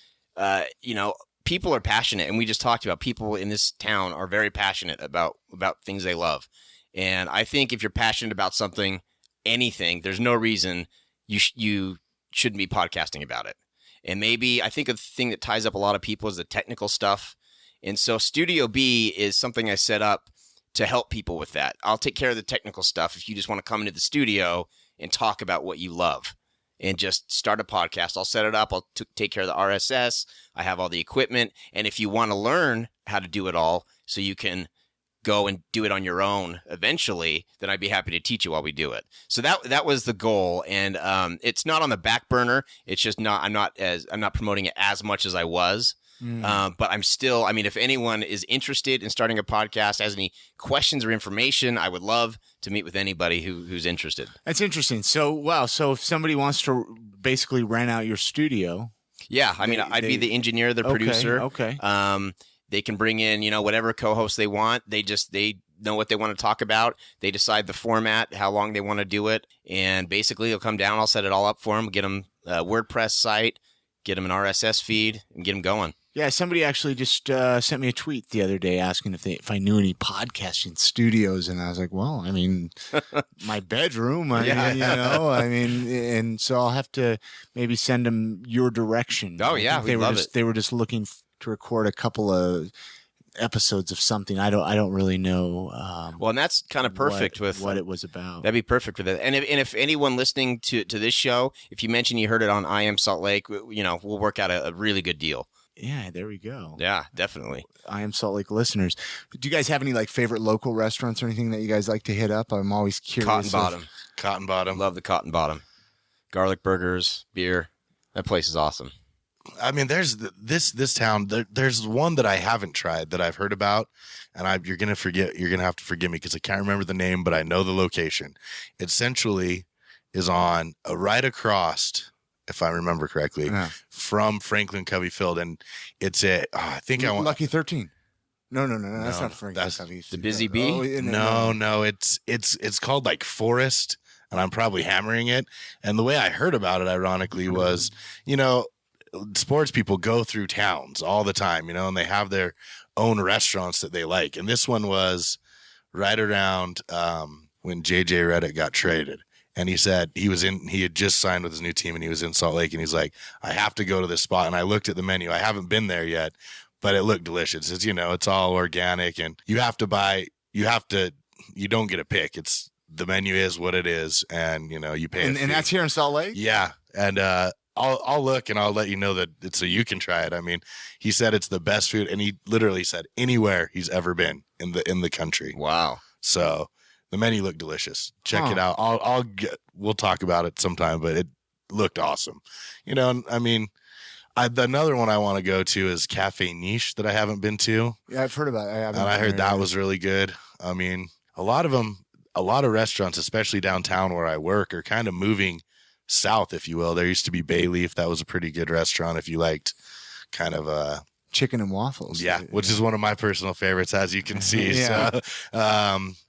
people are passionate, and we just talked about people in this town are very passionate about things they love, and I think if you're passionate about something, anything, there's no reason you shouldn't be podcasting about it. And maybe I think the thing that ties up a lot of people is the technical stuff. And so Studio B is something I set up to help people with that. I'll take care of the technical stuff if you just want to come into the studio and talk about what you love and just start a podcast. I'll set it up. I'll take care of the RSS. I have all the equipment. And if you want to learn how to do it all so you can go and do it on your own eventually, then I'd be happy to teach you while we do it. So that was the goal. And it's not on the back burner. It's just I'm not promoting it as much as I was. But I'm still, if anyone is interested in starting a podcast, has any questions or information, I would love to meet with anybody who's interested. That's interesting. So, wow. So if somebody wants to basically rent out your studio. Yeah. I'd be the engineer, the producer. Okay. They can bring in, whatever co-host they want. They know what they want to talk about. They decide the format, how long they want to do it. And basically they'll come down. I'll set it all up for them, get them a WordPress site, get them an RSS feed, and get them going. Yeah, somebody actually just sent me a tweet the other day asking if I knew any podcasting studios, and I was like, well, my bedroom, and so I'll have to maybe send them your direction. Oh yeah, they were just looking to record a couple of episodes of something. I don't really know. Well, and that's kind of perfect with what it was about. That'd be perfect for that. And if anyone listening to this show, if you mention you heard it on I Am Salt Lake, we'll work out a really good deal. Yeah, there we go. Yeah, definitely. I Am Salt Lake listeners. Do you guys have any favorite local restaurants or anything that you guys like to hit up? I'm always curious. Cotton Bottom. Love the Cotton Bottom. Garlic burgers, beer. That place is awesome. There's this town. There's one that I haven't tried that I've heard about, and you're gonna have to forgive me because I can't remember the name, but I know the location. It essentially is on right across, if I remember correctly, from Franklin Covey Field, and it's Lucky 13. No, that's not Franklin Covey. The Busy Bee. No, it's called Forest. and I'm probably hammering it. And the way I heard about it, ironically, was, sports people go through towns all the time, and they have their own restaurants that they like. And this one was right around when JJ Redick got traded. And he said he had just signed with his new team, and he was in Salt Lake, and he's like, I have to go to this spot. And I looked at the menu. I haven't been there yet, but it looked delicious. It's, it's all organic, and you don't get a pick. The menu is what it is, and you pay. And that's here in Salt Lake? Yeah. And I'll look, and I'll let you know that it's so you can try it. I mean, he said it's the best food, and he literally said anywhere he's ever been in the country. Wow. So the menu looked delicious. Check it out. We'll talk about it sometime, but it looked awesome. I mean, another one I want to go to is Cafe Niche that I haven't been to. Yeah, I've heard about it. And I heard that was really good. I mean, a lot of restaurants, especially downtown where I work, are kind of moving south, if you will. There used to be Bayleaf. That was a pretty good restaurant if you liked kind of chicken and waffles. Yeah, which is one of my personal favorites, as you can see. Yeah. So,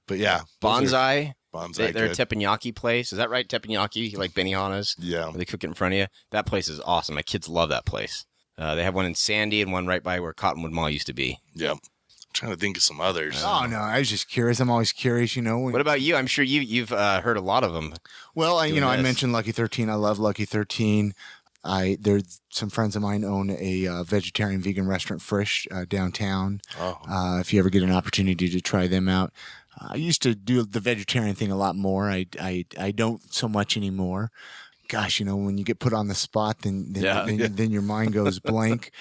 but yeah. Bonsai. They're a good. teppanyaki place. Is that right? Teppanyaki, like Benihana's? Yeah. Where they cook it in front of you. That place is awesome. My kids love that place. They have one in Sandy and one right by where Cottonwood Mall used to be. Yeah. I'm trying to think of some others. Oh, no. I was just curious. I'm always curious, What about you? I'm sure you've heard a lot of them. Well, I mentioned Lucky 13. I love Lucky 13. There's some friends of mine own a vegetarian vegan restaurant, Frisch, downtown. Oh. If you ever get an opportunity to try them out. I used to do the vegetarian thing a lot more. I don't so much anymore. Gosh, when you get put on the spot, then your mind goes blank.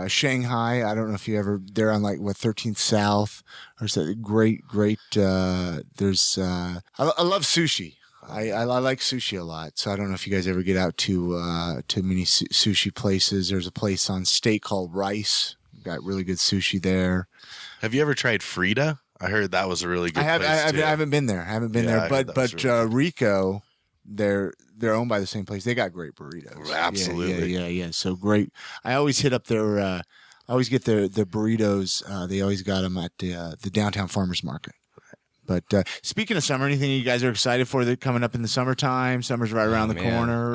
Shanghai, I don't know if you ever, they're on 13th South. There's a great, I love sushi. I like sushi a lot. So I don't know if you guys ever get out to many sushi places. There's a place on State called Rice. Got really good sushi there. Have you ever tried Frida? I heard that was a really good place. I haven't been there. But really Rico, they're owned by the same place. They got great burritos. Absolutely. Yeah. So great. I always hit up their. I always get the burritos. They always got them at the downtown farmers market. But speaking of summer, anything you guys are excited for that coming up in the summertime? Summer's right around the corner.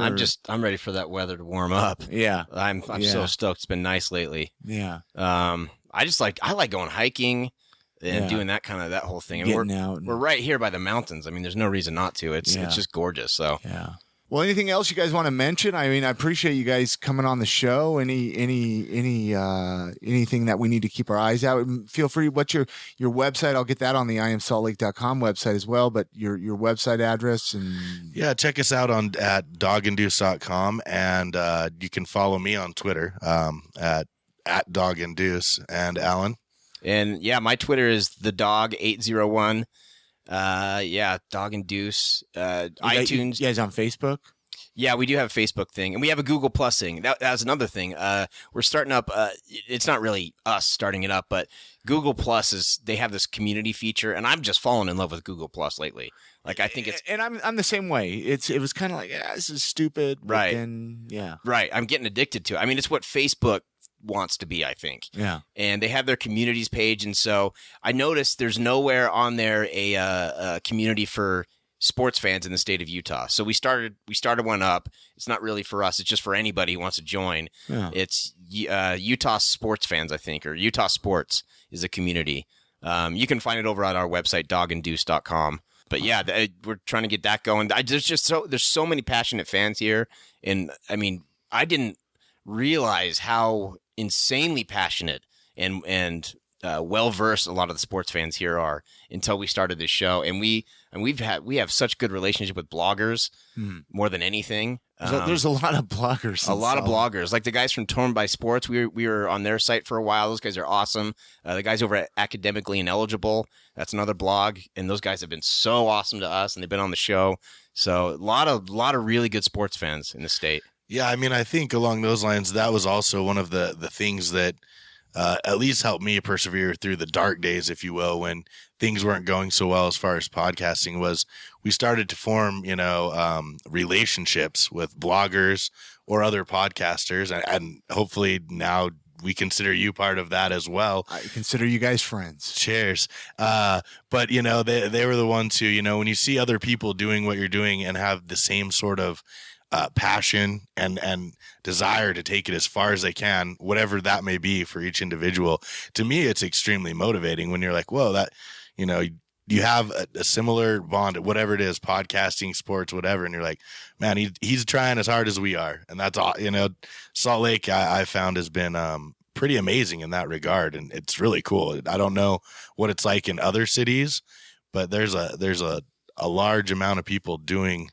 I'm ready for that weather to warm up. Yeah. I'm so stoked. It's been nice lately. Yeah. I like going hiking and doing that whole thing. And we're right here by the mountains. I mean, there's no reason not to. It's just gorgeous. So yeah. Well, anything else you guys want to mention? I mean, I appreciate you guys coming on the show. Anything that we need to keep our eyes out? Feel free. What's your website? I'll get that on the iamsaltlake.com website as well. But your website address and check us out at doganddeuce.com, and you can follow me on Twitter at Dog and Deuce. And Alan. And my Twitter is thedog801. Dog and Deuce. iTunes. You guys on Facebook? Yeah, we do have a Facebook thing, and we have a Google Plus thing. That's another thing. We're starting up. It's not really us starting it up, but Google Plus they have this community feature, and I'm just falling in love with Google Plus lately. Like, I think it's, and I'm the same way. It was kind of like, this is stupid, right? Then, right. I'm getting addicted to it. I mean, it's what Facebook wants to be, I think. Yeah. And they have their communities page, and so I noticed there's nowhere on there a community for sports fans in the state of Utah. So we started one up. It's not really for us. It's just for anybody who wants to join. Yeah. It's Utah sports fans, I think, or Utah Sports is a community. You can find it over on our website, doganddeuce.com. But we're trying to get that going. There's so many passionate fans here, and I mean, I didn't realize how insanely passionate and well versed a lot of the sports fans here are until we started this show, and we have such good relationship with bloggers more than anything. There's a lot of bloggers. A lot of bloggers, like the guys from Torn by Sports. We were on their site for a while. Those guys are awesome. The guys over at Academically Ineligible, that's another blog, and those guys have been so awesome to us, and they've been on the show. So a lot of really good sports fans in the state. Yeah, I mean, I think along those lines, that was also one of the things that at least helped me persevere through the dark days, if you will, when things weren't going so well as far as podcasting was. We started to form, relationships with bloggers or other podcasters, and hopefully now we consider you part of that as well. I consider you guys friends. Cheers. But you know, they were the ones who, you know, when you see other people doing what you're doing and have the same sort of passion and desire to take it as far as they can, whatever that may be for each individual, to me, it's extremely motivating when you're like, whoa, that, you know, you have a similar bond, whatever it is, podcasting, sports, whatever. And you're like, man, he's trying as hard as we are. And that's all, you know, Salt Lake I found has been pretty amazing in that regard. And it's really cool. I don't know what it's like in other cities, but there's a large amount of people doing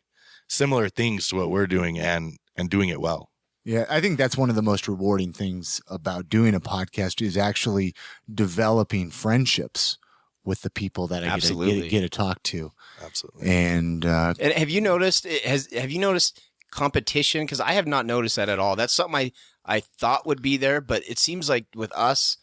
similar things to what we're doing and doing it well. Yeah, I think that's one of the most rewarding things about doing a podcast is actually developing friendships with the people that I get to talk to. Absolutely. And have you noticed competition? Because I have not noticed that at all. That's something I thought would be there, but it seems like with us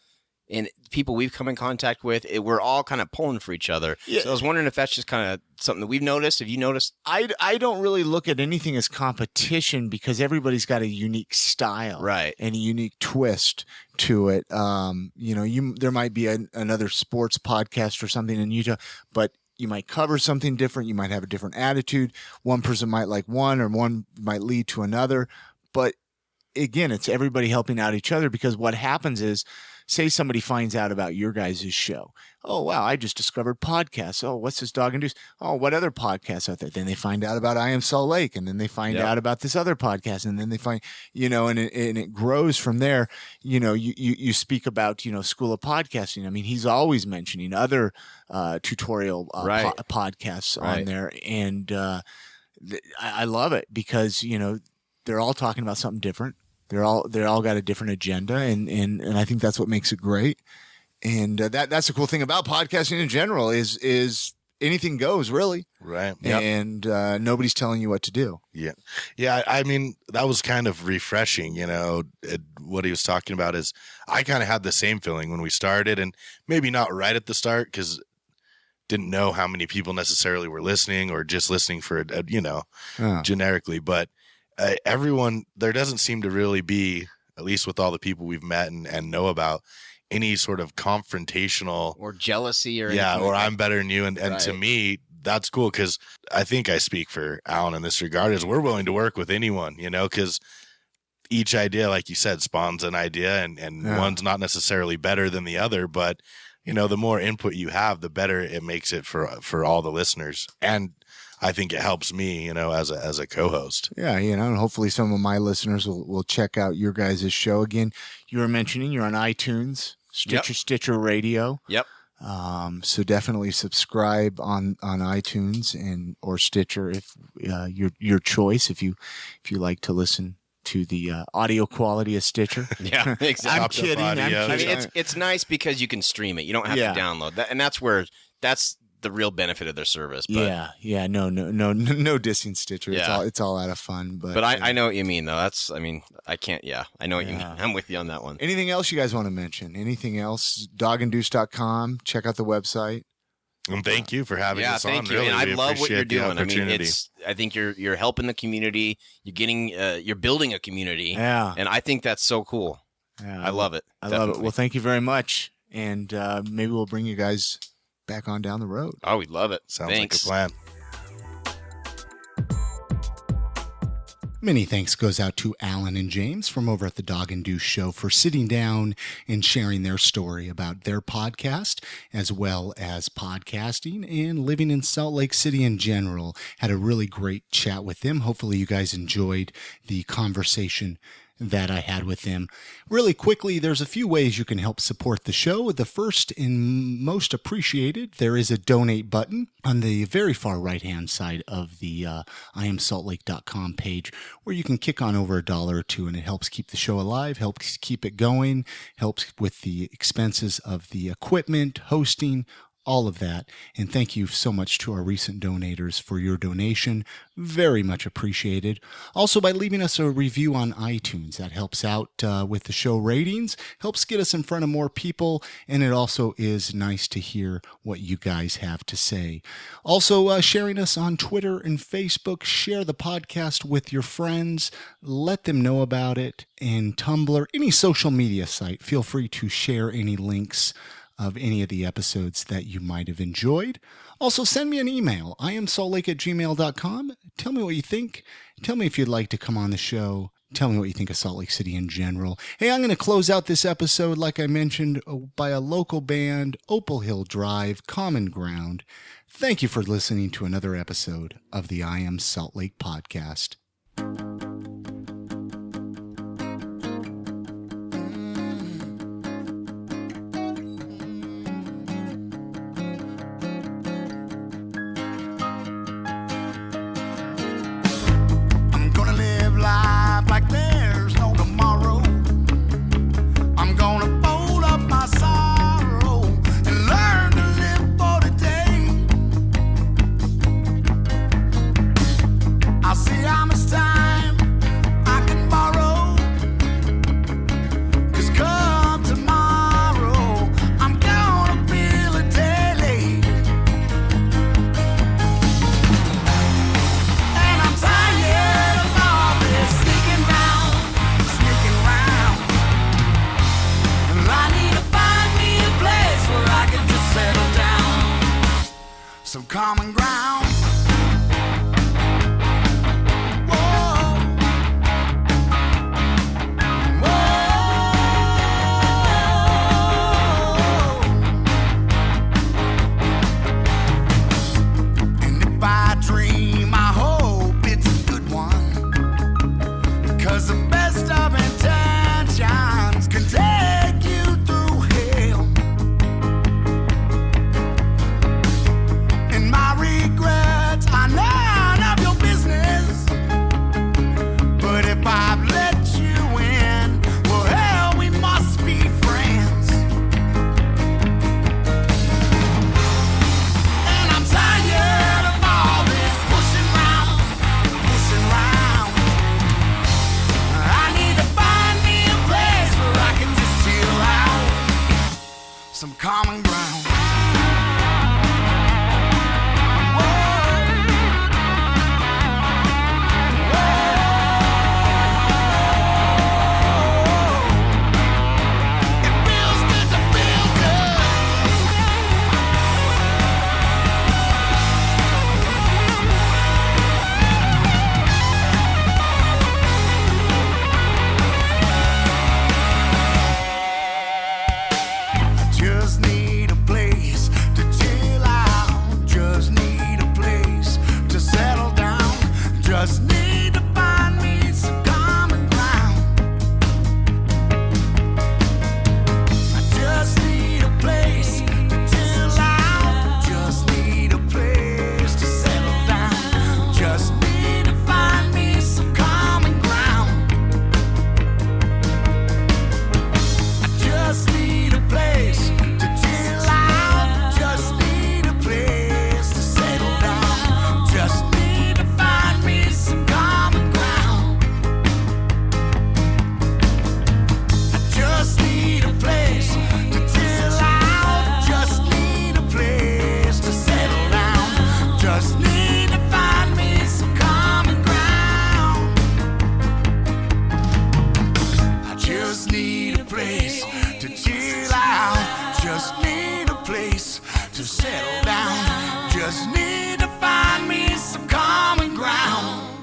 and people we've come in contact with, we're all kind of pulling for each other. Yeah. So I was wondering if that's just kind of something that we've noticed. Have you noticed? I don't really look at anything as competition because everybody's got a unique style, right, and a unique twist to it. You know, there might be another sports podcast or something in Utah, but you might cover something different. You might have a different attitude. One person might like one, or one might lead to another. But again, it's everybody helping out each other, because what happens is, say somebody finds out about your guys' show. Oh, wow, I just discovered podcasts. Oh, what's this Dog and Deuce? Oh, what other podcasts out there? Then they find out about I Am Salt Lake, and then they find out about this other podcast, and then they find, you know, and it grows from there. You know, you speak about, you know, School of Podcasting. I mean, he's always mentioning other tutorial podcasts on there, and I love it because, you know, they're all talking about something different. They're all got a different agenda, and I think that's what makes it great. And that's the cool thing about podcasting in general is anything goes, really. Right. Yep. And nobody's telling you what to do. Yeah. Yeah. I mean, that was kind of refreshing, you know, what he was talking about is I kind of had the same feeling when we started, and maybe not right at the start because didn't know how many people necessarily were listening or just listening for, you know, generically, but everyone, there doesn't seem to really be, at least with all the people we've met and know about, any sort of confrontational or jealousy or anything or like I'm better than you. And to me, that's cool, because I think I speak for Alan in this regard, is we're willing to work with anyone, you know, because each idea, like you said, spawns an idea, and one's not necessarily better than the other, but you know, the more input you have, the better it makes it for all the listeners. And I think it helps me, you know, as a co-host. Yeah, you know, and hopefully some of my listeners will check out your guys' show. Again, you were mentioning you're on iTunes, Stitcher Radio. Yep. So definitely subscribe on iTunes or Stitcher, if your choice, if you like to listen to the audio quality of Stitcher. Yeah, exactly. I'm kidding. I mean, it's nice because you can stream it. You don't have to download that, and that's the real benefit of their service. But, no dissing Stitcher. It's all out of fun. But I know what you mean, though. I can't. Yeah, I know what you mean. I'm with you on that one. Anything else you guys want to mention? Anything else? doganddeuce.com. Check out the website. And thank you for having us on. Thank you. Really, and I love what you're doing. I mean, I think you're helping the community. You're getting, you're building a community. Yeah. And I think that's so cool. Yeah, I love it. I love it. Well, thank you very much. And maybe we'll bring you guys back on down the road. Oh, we love it. Sounds like a plan. Many thanks goes out to Alan and James from over at the Dog and Deuce Show for sitting down and sharing their story about their podcast, as well as podcasting and living in Salt Lake City in general. Had a really great chat with them. Hopefully you guys enjoyed the conversation that I had with them. Really quickly, there's a few ways you can help support the show. The first and most appreciated, there is a donate button on the very far right-hand side of the IamSaltLake.com page, where you can kick on over $1 or $2, and it helps keep the show alive, helps keep it going, helps with the expenses of the equipment, hosting, all of that. And thank you so much to our recent donators for your donation. Very much appreciated. Also, by leaving us a review on iTunes. That helps out with the show ratings, helps get us in front of more people, and it also is nice to hear what you guys have to say. Also, sharing us on Twitter and Facebook. Share the podcast with your friends. Let them know about it. And Tumblr, any social media site, feel free to share any links of any of the episodes that you might have enjoyed. Also, send me an email, iamsaltlake@gmail.com. Tell me what you think. Tell me if you'd like to come on the show. Tell me what you think of Salt Lake City in general. Hey, I'm going to close out this episode, like I mentioned, by a local band, Opal Hill Drive, Common Ground. Thank you for listening to another episode of the I Am Salt Lake podcast. Some common ground. And if I dream, I hope it's a good one, because the best of intentions can take you through hell. My regrets are none of your business, but if I've let you in, well, hell, we must be friends. And I'm tired of all this pushing round. I need to find me a place where I can just chill out, some common ground. Just need a place to chill out. Just need a place to settle down. Just need to find me some common ground. I just need a place to chill out. Just need a place to settle down. Just need to find me some common ground. I just need a place to chill out. Just need a place to settle down. Just need to find me some common ground. I just need a place to chill out. Just need a place to settle down. Just need to find me some common ground. I just need a place to chill out. Just need a place to settle down. Just need to find me some common ground.